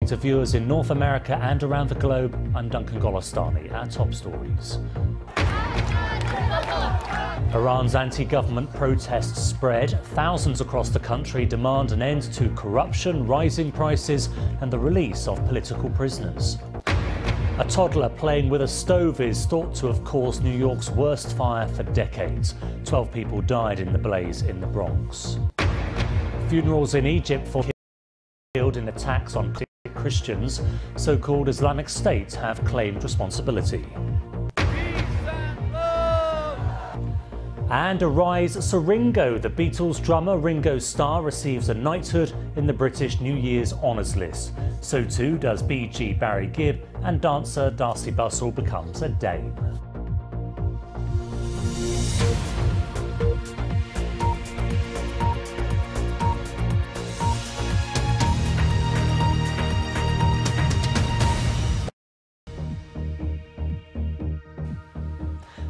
To viewers in North America and around the globe, I'm Duncan Golostani at Top Stories. Iran's anti-government protests spread. Thousands across the country demand an end to corruption, rising prices and the release of political prisoners. A toddler playing with a stove is thought to have caused New York's worst fire for decades. 12 people died in the blaze in the Bronx. Funerals in Egypt for killed in attacks on Christians. So-called Islamic State have claimed responsibility. And Arise Sir Ringo. The Beatles drummer Ringo Starr receives a knighthood in the British New Year's Honours List. So too does BG Barry Gibb, and dancer Darcey Bussell becomes a dame.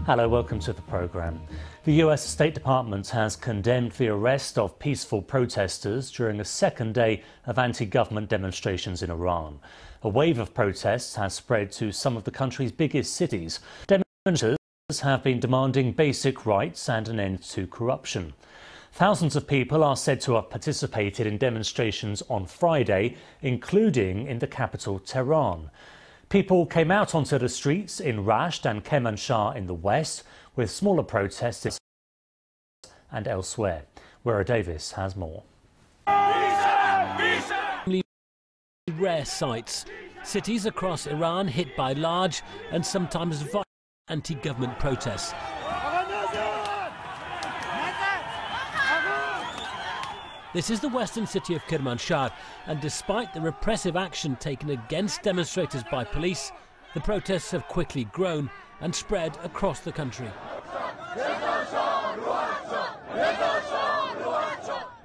Hello, welcome to the programme. The US State Department has condemned the arrest of peaceful protesters during a second day of anti-government demonstrations in Iran. A wave of protests has spread to some of the country's biggest cities. Demonstrators have been demanding basic rights and an end to corruption. Thousands of people are said to have participated in demonstrations on Friday, including in the capital, Tehran. People came out onto the streets in Rasht and Kermanshah in the west, with smaller protests and elsewhere. Wera Davis has more. Rare sights. Cities across Iran hit by large and sometimes violent anti-government protests. This is the western city of Kermanshah, and despite the repressive action taken against demonstrators by police, the protests have quickly grown and spread across the country.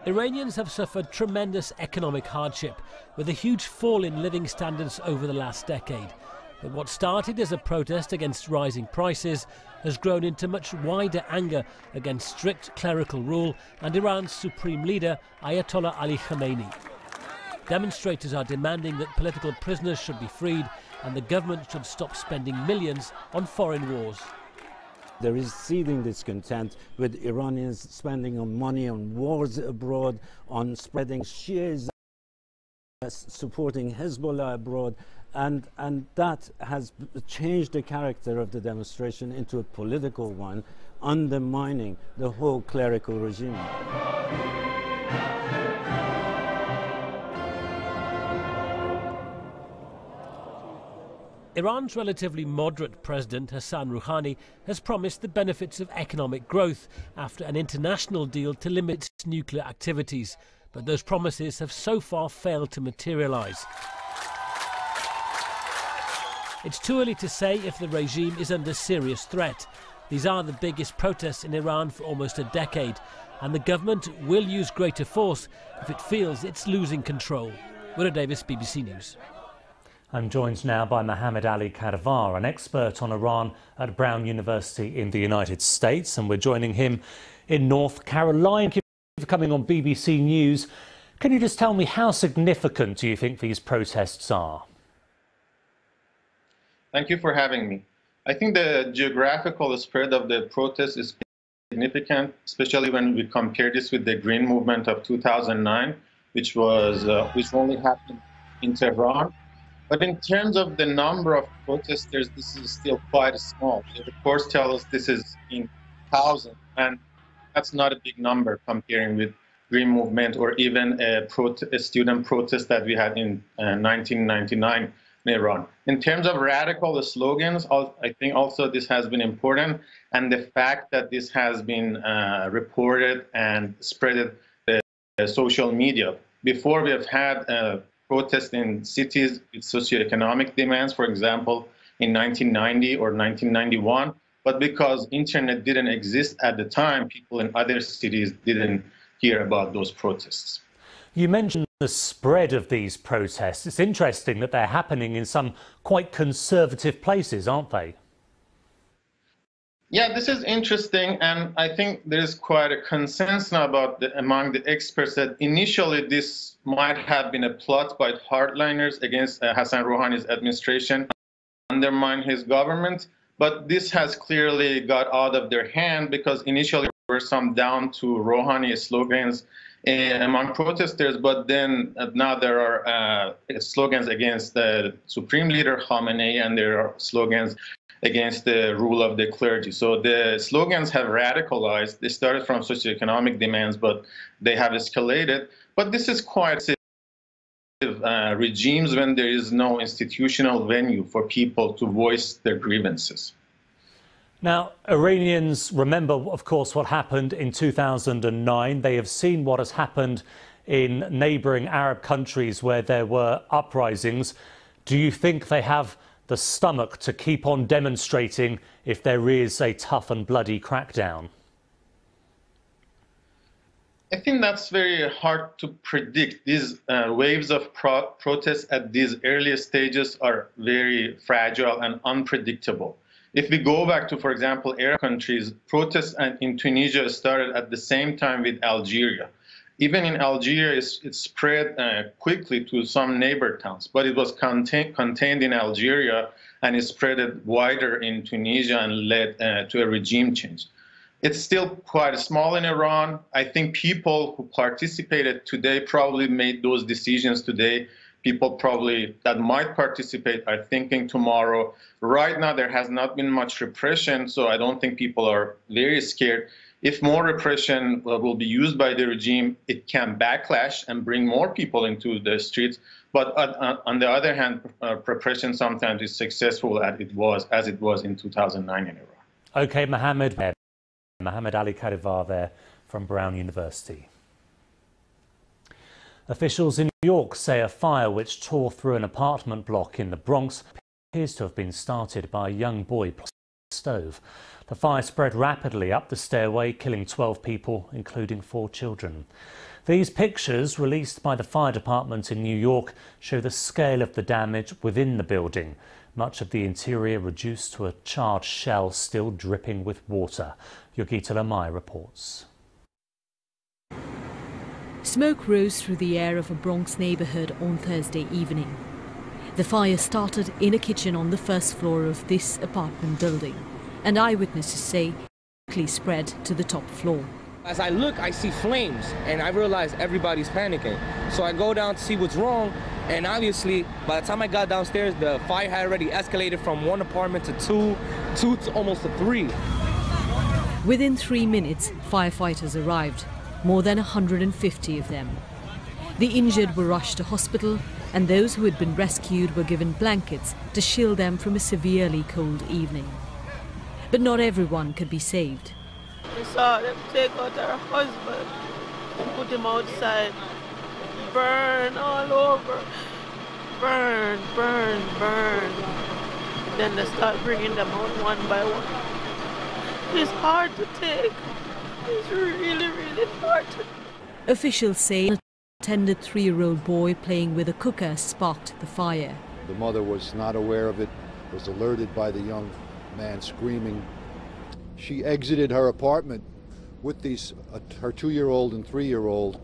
Iranians have suffered tremendous economic hardship, with a huge fall in living standards over the last decade. But what started as a protest against rising prices has grown into much wider anger against strict clerical rule and Iran's supreme leader, Ayatollah Ali Khamenei. Demonstrators are demanding that political prisoners should be freed and the government should stop spending millions on foreign wars. There is seething discontent with Iranians spending on money on wars abroad, on spreading Shias, supporting Hezbollah abroad, and that has changed the character of the demonstration into a political one, undermining the whole clerical regime. Iran's relatively moderate president Hassan Rouhani has promised the benefits of economic growth after an international deal to limit its nuclear activities, but those promises have so far failed to materialize. It's too early to say if the regime is under serious threat. These are the biggest protests in Iran for almost a decade, and the government will use greater force if it feels it's losing control. Wera Davis, BBC News. I'm joined now by Mohammed Ali Kadivar, an expert on Iran at Brown University in the United States, and we're joining him in North Carolina. Thank you for coming on BBC News. Can you just tell me, how significant do you think these protests are? Thank you for having me. I think the geographical spread of the protest is significant, especially when we compare this with the Green Movement of 2009, which only happened in Tehran. But in terms of the number of protesters, this is still quite small. The reports tell us this is in thousands, and that's not a big number comparing with Green Movement or even a student protest that we had in 1999 in Iran. In terms of radical slogans, I think also this has been important, and the fact that this has been reported and spread the social media. Before, we have had protests in cities with socioeconomic demands, for example, in 1990 or 1991. But because internet didn't exist at the time, people in other cities didn't hear about those protests. You mentioned the spread of these protests. It's interesting that they're happening in some quite conservative places, aren't they? Yeah, this is interesting, and I think there is quite a consensus now among the experts that initially this might have been a plot by hardliners against Hassan Rouhani's administration, undermine his government, but this has clearly got out of their hand because initially there were some down to Rouhani slogans among protesters, but then now there are slogans against the Supreme Leader Khamenei, and there are slogans against the rule of the clergy. So the slogans have radicalized. They started from socioeconomic demands, but they have escalated. But this is quite regimes when there is no institutional venue for people to voice their grievances. Now, Iranians remember, of course, what happened in 2009. They have seen what has happened in neighbouring Arab countries where there were uprisings. Do you think they have the stomach to keep on demonstrating if there is a tough and bloody crackdown? I think that's very hard to predict. These waves of protests at these early stages are very fragile and unpredictable. If we go back to, for example, Arab countries, protests in Tunisia started at the same time with Algeria. Even in Algeria, it spread quickly to some neighbor towns, but it was contained in Algeria, and it spread wider in Tunisia and led to a regime change. It's still quite small in Iran. I think people who participated today probably made those decisions today. People probably that might participate are thinking tomorrow. Right now, there has not been much repression, so I don't think people are very scared. If more repression will be used by the regime, it can backlash and bring more people into the streets. But on the other hand, repression sometimes is successful as it was in 2009 in Iran. OK, Mohammed Ali Kadivar there from Brown University. Officials in New York say a fire which tore through an apartment block in the Bronx appears to have been started by a young boy plus a stove. The fire spread rapidly up the stairway, killing 12 people, including 4 children. These pictures, released by the fire department in New York, show the scale of the damage within the building. Much of the interior reduced to a charred shell still dripping with water. Yogita Lamai reports. Smoke rose through the air of a Bronx neighbourhood on Thursday evening. The fire started in a kitchen on the first floor of this apartment building, and eyewitnesses say it quickly spread to the top floor. As I look, I see flames, and I realize everybody's panicking. So I go down to see what's wrong, and obviously, by the time I got downstairs, the fire had already escalated from 1 apartment to 2 to almost to 3. Within 3 minutes, firefighters arrived, more than 150 of them. The injured were rushed to hospital, and those who had been rescued were given blankets to shield them from a severely cold evening. But not everyone could be saved. We saw them take out our husband and put him outside. Burn all over. Burn, burn, burn. Then they start bringing them out one by one. It's hard to take. It's really, really hard to take. Officials say an unattended 3-year-old boy playing with a cooker sparked the fire. The mother was not aware of it, was alerted by the young man screaming. She exited her apartment with her 2-year-old and 3-year-old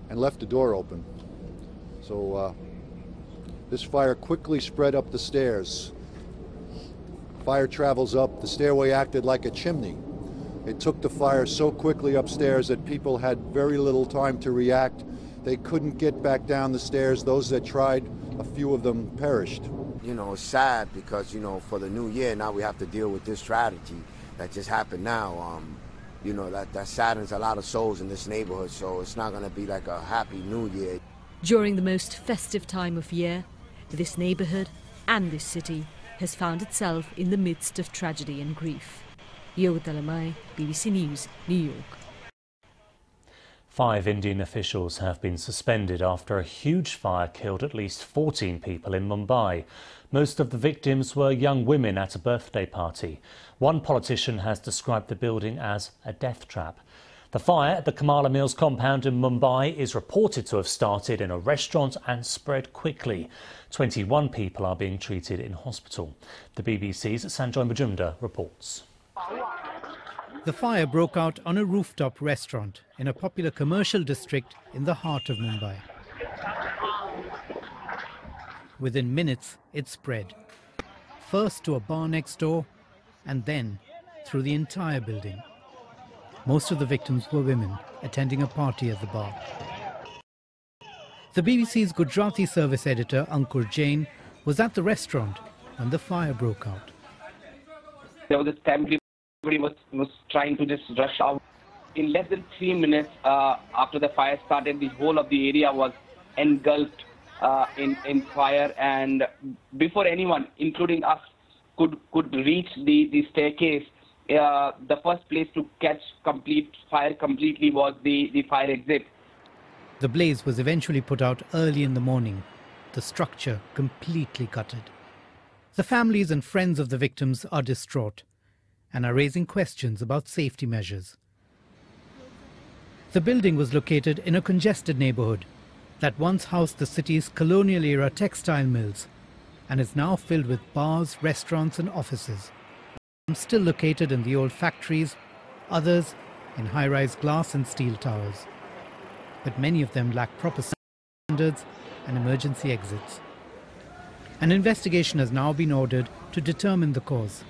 and left the door open. So this fire quickly spread up the stairs. Fire travels up, the stairway acted like a chimney. It took the fire so quickly upstairs that people had very little time to react. They couldn't get back down the stairs. Those that tried, a few of them perished. You know, it's sad because, you know, for the new year, now we have to deal with this tragedy that just happened now. You know, that saddens a lot of souls in this neighborhood, so it's not going to be like a happy new year. During the most festive time of year, this neighborhood and this city has found itself in the midst of tragedy and grief. Yogita Lamai, BBC News, New York. 5 Indian officials have been suspended after a huge fire killed at least 14 people in Mumbai. Most of the victims were young women at a birthday party. One politician has described the building as a death trap. The fire at the Kamala Mills compound in Mumbai is reported to have started in a restaurant and spread quickly. 21 people are being treated in hospital. The BBC's Sanjoy Majumdar reports. The fire broke out on a rooftop restaurant in a popular commercial district in the heart of Mumbai. Within minutes, it spread. First to a bar next door, and then through the entire building. Most of the victims were women attending a party at the bar. The BBC's Gujarati service editor Ankur Jain was at the restaurant when the fire broke out. There was a family, everybody was trying to just rush out. In less than 3 minutes after the fire started, the whole of the area was engulfed in fire, and before anyone, including us, could reach the staircase, the first place to catch fire completely was the fire exit. The blaze was eventually put out early in the morning, the structure completely gutted. The families and friends of the victims are distraught and are raising questions about safety measures. The building was located in a congested neighborhood that once housed the city's colonial-era textile mills and is now filled with bars, restaurants and offices. Some still located in the old factories, others in high-rise glass and steel towers. But many of them lack proper standards and emergency exits. An investigation has now been ordered to determine the cause.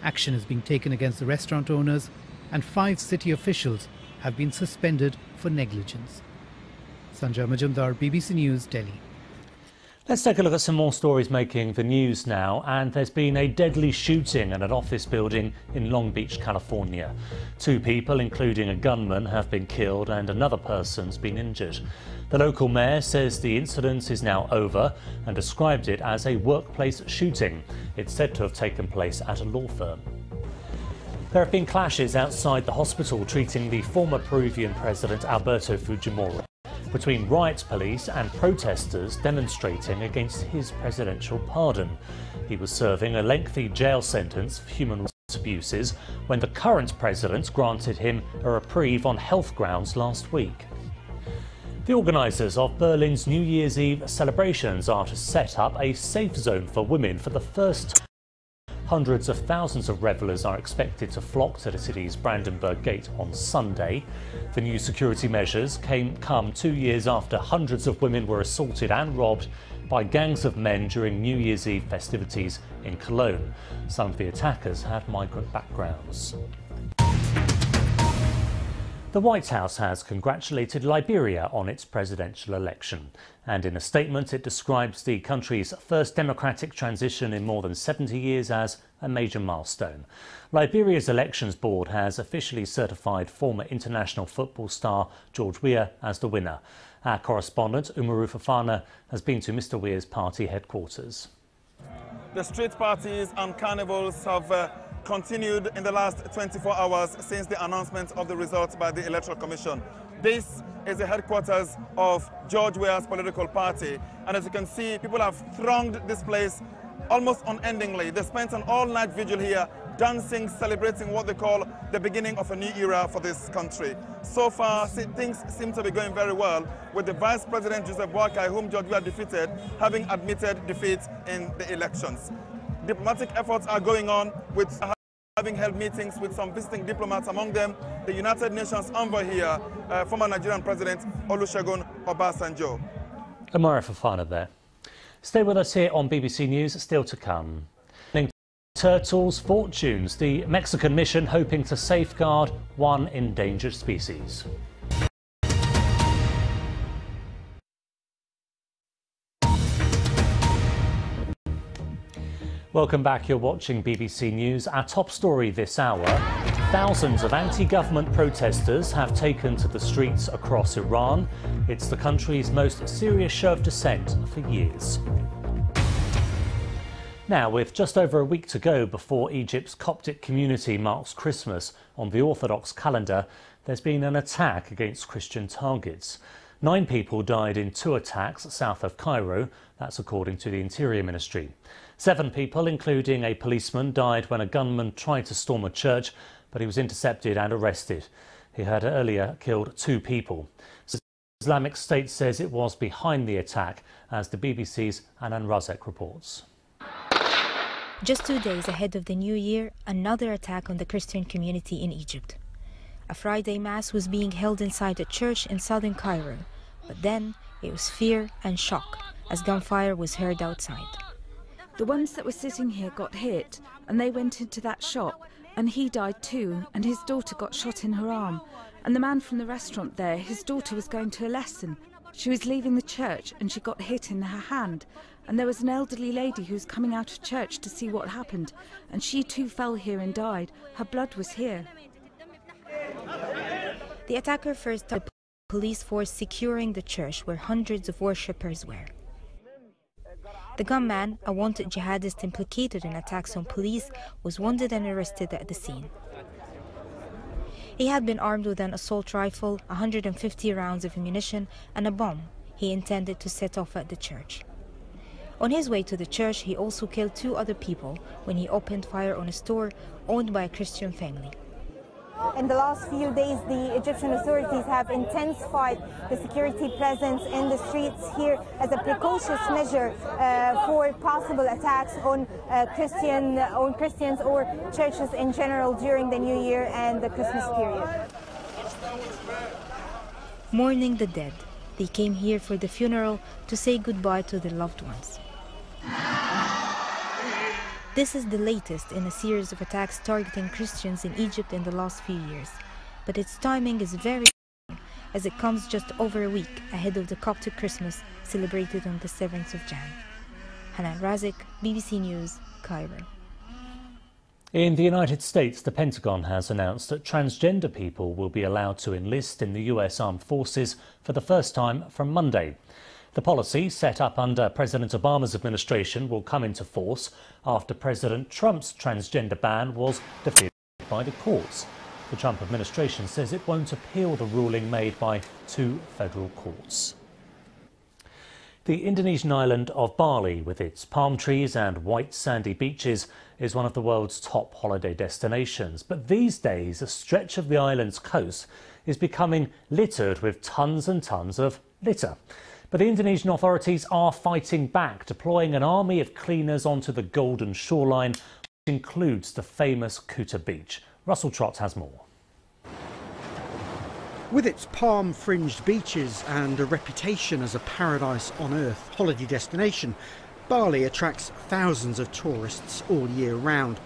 Action is being taken against the restaurant owners, and 5 city officials have been suspended for negligence. Sanjay Majumdar, BBC News, Delhi. Let's take a look at some more stories making the news now. And there's been a deadly shooting at an office building in Long Beach, California. 2 people, including a gunman, have been killed and another person's been injured. The local mayor says the incident is now over and described it as a workplace shooting. It's said to have taken place at a law firm. There have been clashes outside the hospital treating the former Peruvian president Alberto Fujimori between riot police and protesters demonstrating against his presidential pardon. He was serving a lengthy jail sentence for human rights abuses when the current president granted him a reprieve on health grounds last week. The organisers of Berlin's New Year's Eve celebrations are to set up a safe zone for women for the first time. Hundreds of thousands of revellers are expected to flock to the city's Brandenburg Gate on Sunday. The new security measures come 2 years after hundreds of women were assaulted and robbed by gangs of men during New Year's Eve festivities in Cologne. Some of the attackers had migrant backgrounds. The White House has congratulated Liberia on its presidential election, and in a statement it describes the country's first democratic transition in more than 70 years as a major milestone. Liberia's elections board has officially certified former international football star George Weah as the winner. Our correspondent Umaru Fafana has been to Mr. Weah's party headquarters. The street parties and carnivals have continued in the last 24 hours since the announcement of the results by the Electoral Commission. This is the headquarters of George Weah's political party, and as you can see, people have thronged this place almost unendingly. They spent an all-night vigil here, dancing, celebrating what they call the beginning of a new era for this country. So far, things seem to be going very well, with the Vice President Joseph Boakai, whom George Weah defeated, having admitted defeat in the elections. Diplomatic efforts are going on, with having held meetings with some visiting diplomats, among them the United Nations envoy here, former Nigerian President Olusegun Obasanjo. Amara Fafana there. Stay with us here on BBC News, still to come. Turtles' fortunes, the Mexican mission hoping to safeguard one endangered species. Welcome back, you're watching BBC News. Our top story this hour: thousands of anti-government protesters have taken to the streets across Iran. It's the country's most serious show of dissent for years. Now, with just over a week to go before Egypt's Coptic community marks Christmas on the Orthodox calendar, there's been an attack against Christian targets. 9 people died in 2 attacks south of Cairo, that's according to the Interior Ministry. 7 people, including a policeman, died when a gunman tried to storm a church, but he was intercepted and arrested. He had earlier killed 2 people. Islamic State says it was behind the attack, as the BBC's Anan Razek reports. Just 2 days ahead of the new year, another attack on the Christian community in Egypt. A Friday Mass was being held inside a church in southern Cairo, but then it was fear and shock as gunfire was heard outside. The ones that were sitting here got hit, and they went into that shop, and he died too, and his daughter got shot in her arm. And the man from the restaurant there, his daughter was going to a lesson. She was leaving the church and she got hit in her hand. And there was an elderly lady who was coming out of church to see what happened, and she too fell here and died. Her blood was here. The attacker first targeted the police force securing the church where hundreds of worshippers were. The gunman, a wanted jihadist implicated in attacks on police, was wounded and arrested at the scene. He had been armed with an assault rifle, 150 rounds of ammunition, and a bomb he intended to set off at the church. On his way to the church, he also killed 2 other people when he opened fire on a store owned by a Christian family. In the last few days, the Egyptian authorities have intensified the security presence in the streets here as a precautionary measure for possible attacks on Christians or churches in general during the New Year and the Christmas period. Mourning the dead, they came here for the funeral to say goodbye to their loved ones. This is the latest in a series of attacks targeting Christians in Egypt in the last few years, but its timing is very as it comes just over a week ahead of the Coptic Christmas celebrated on the 7th of Jan. Hanan Razik, BBC News, Cairo. In the United States, the Pentagon has announced that transgender people will be allowed to enlist in the US Armed Forces for the first time from Monday. The policy, set up under President Obama's administration, will come into force after President Trump's transgender ban was defeated by the courts. The Trump administration says it won't appeal the ruling made by 2 federal courts. The Indonesian island of Bali, with its palm trees and white sandy beaches, is one of the world's top holiday destinations. But these days, a stretch of the island's coast is becoming littered with tons and tons of litter. But the Indonesian authorities are fighting back, deploying an army of cleaners onto the golden shoreline, which includes the famous Kuta Beach. Russell Trott has more. With its palm-fringed beaches and a reputation as a paradise on earth holiday destination, Bali attracts thousands of tourists all year round.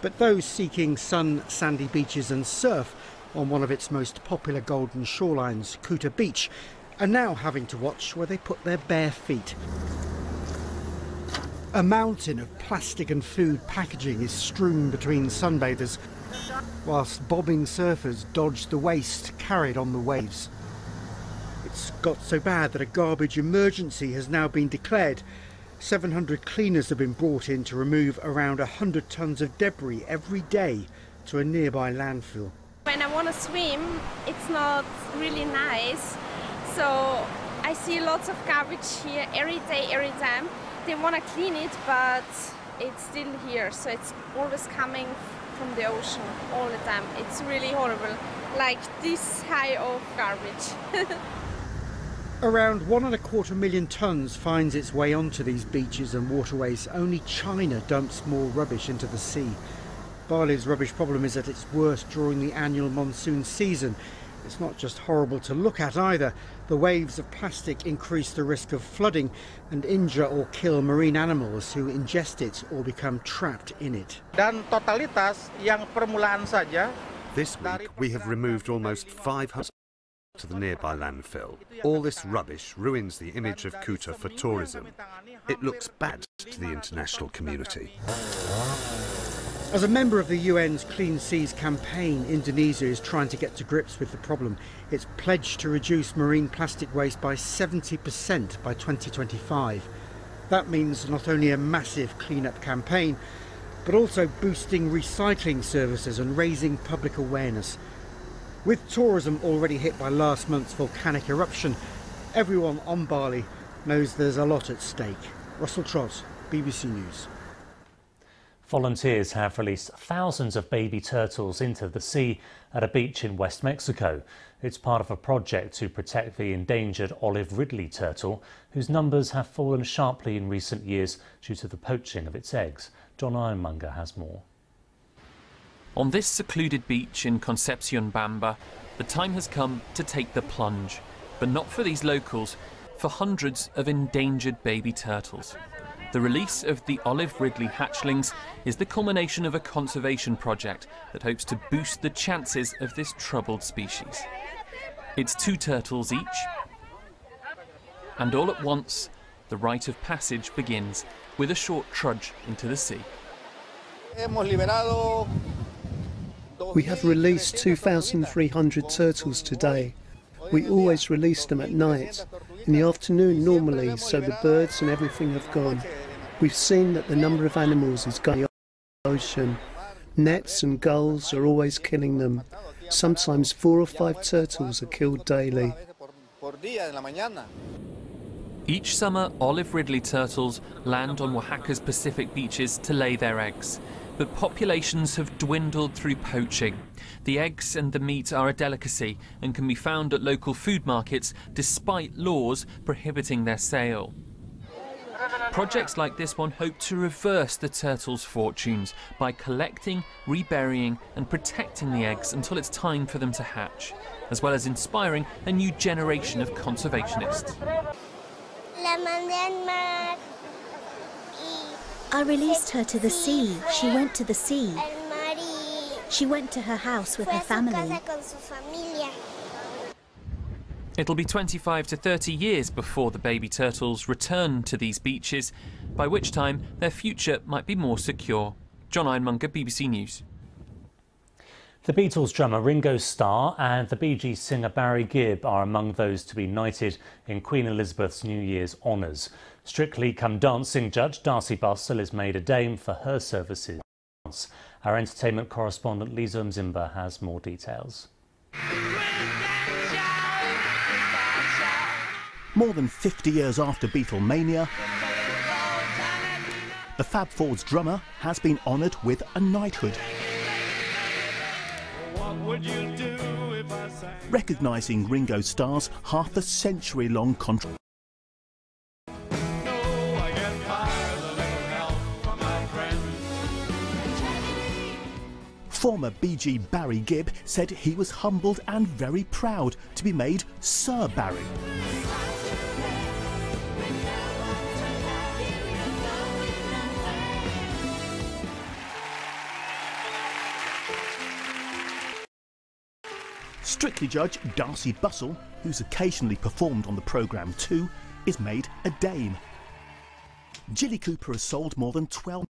But those seeking sun, sandy beaches and surf on one of its most popular golden shorelines, Kuta Beach, are now having to watch where they put their bare feet. A mountain of plastic and food packaging is strewn between sunbathers, whilst bobbing surfers dodge the waste carried on the waves. It's got so bad that a garbage emergency has now been declared. 700 cleaners have been brought in to remove around 100 tons of debris every day to a nearby landfill. When I want to swim, it's not really nice. So I see lots of garbage here every day, every time. They want to clean it, but it's still here. So it's always coming from the ocean all the time. It's really horrible, like this high of garbage. Around 1.25 million tonnes finds its way onto these beaches and waterways. Only China dumps more rubbish into the sea. Bali's rubbish problem is at its worst during the annual monsoon season. It's not just horrible to look at either. The waves of plastic increase the risk of flooding and injure or kill marine animals who ingest it or become trapped in it. This week we have removed almost 500 to the nearby landfill. All this rubbish ruins the image of Kuta for tourism. It looks bad to the international community. As a member of the UN's Clean Seas campaign, Indonesia is trying to get to grips with the problem. It's pledged to reduce marine plastic waste by 70% by 2025. That means not only a massive clean-up campaign, but also boosting recycling services and raising public awareness. With tourism already hit by last month's volcanic eruption, everyone on Bali knows there's a lot at stake. Russell Trott, BBC News. Volunteers have released thousands of baby turtles into the sea at a beach in West Mexico. It's part of a project to protect the endangered olive ridley turtle, whose numbers have fallen sharply in recent years due to the poaching of its eggs. John Ironmonger has more. On this secluded beach in Concepcion Bamba, the time has come to take the plunge. But not for these locals, for hundreds of endangered baby turtles. The release of the olive ridley hatchlings is the culmination of a conservation project that hopes to boost the chances of this troubled species. It's 2 turtles each, and all at once, the rite of passage begins with a short trudge into the sea. We have released 2,300 turtles today. We always release them at night, in the afternoon normally, so the birds and everything have gone. We've seen that the number of animals is going in the ocean. Nets and gulls are always killing them. Sometimes 4 or 5 turtles are killed daily. Each summer, olive ridley turtles land on Oaxaca's Pacific beaches to lay their eggs. But populations have dwindled through poaching. The eggs and the meat are a delicacy and can be found at local food markets despite laws prohibiting their sale. Projects like this one hope to reverse the turtles' fortunes by collecting, reburying and protecting the eggs until it's time for them to hatch, as well as inspiring a new generation of conservationists. I released her to the sea. She went to the sea. She went to her house with her family. It'll be 25 to 30 years before the baby turtles return to these beaches, by which time their future might be more secure. John Ironmonger, BBC News. The Beatles drummer Ringo Starr and the Bee Gees singer Barry Gibb are among those to be knighted in Queen Elizabeth's New Year's honours. Strictly Come Dancing judge Darcy Bussell is made a dame for her services. Our entertainment correspondent Lisa Mzimba has more details. More than 50 years after Beatlemania, the Fab Four's drummer has been honoured with a knighthood. Recognising Ringo Starr's half-a-century-long contract. Former Bee Gee Barry Gibb said he was humbled and very proud to be made Sir Barry. Strictly judge Darcy Bussell, who's occasionally performed on the programme too, is made a dame. Jilly Cooper has sold more than 12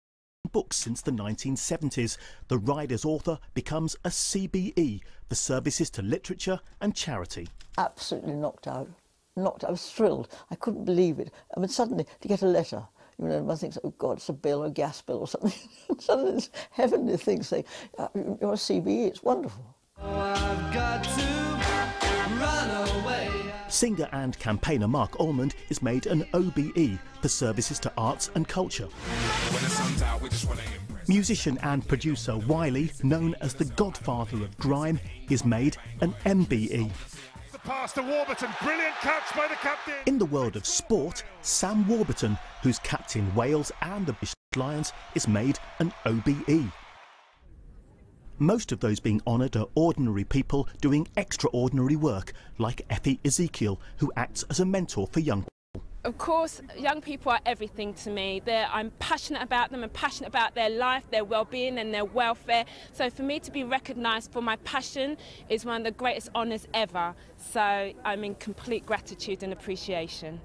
books since the 1970s. The Riders author becomes a CBE for services to literature and charity. Absolutely knocked out. I was thrilled. I couldn't believe it. I mean, suddenly to get a letter, you know, one thinks, oh God, it's a bill, a gas bill or something. Suddenly it's heavenly things saying, you're a CBE, it's wonderful. Oh, I've got to run away. Singer and campaigner Mark Almond is made an OBE for services to arts and culture. Musician and producer Wiley, known as the godfather of grime, is made an MBE. The pass to Warburton, brilliant catch by the captain. In the world of sport, Sam Warburton, who's captained Wales and the British Lions, is made an OBE. Most of those being honoured are ordinary people doing extraordinary work, like Effie Ezekiel, who acts as a mentor for young people. Of course, young people are everything to me. I'm passionate about them and passionate about their life, their well-being and their welfare. So for me to be recognised for my passion is one of the greatest honours ever. So I'm in complete gratitude and appreciation.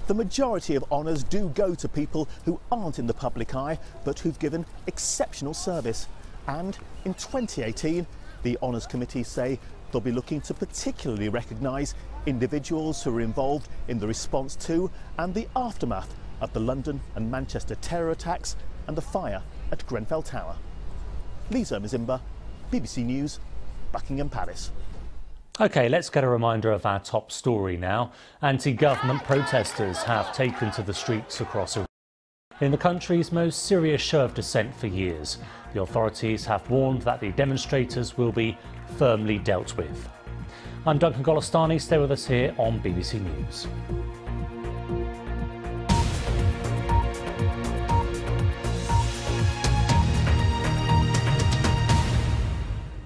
The majority of honours do go to people who aren't in the public eye, but who've given exceptional service. And in 2018, the Honours Committee say they'll be looking to particularly recognise individuals who are involved in the response to and the aftermath of the London and Manchester terror attacks and the fire at Grenfell Tower. Lisa Mzimba, BBC News, Buckingham Palace. OK, let's get a reminder of our top story now. Anti-government protesters have taken to the streets across Iran. in the country's most serious show of dissent for years. The authorities have warned that the demonstrators will be firmly dealt with. I'm Duncan Golestani. Stay with us here on BBC News.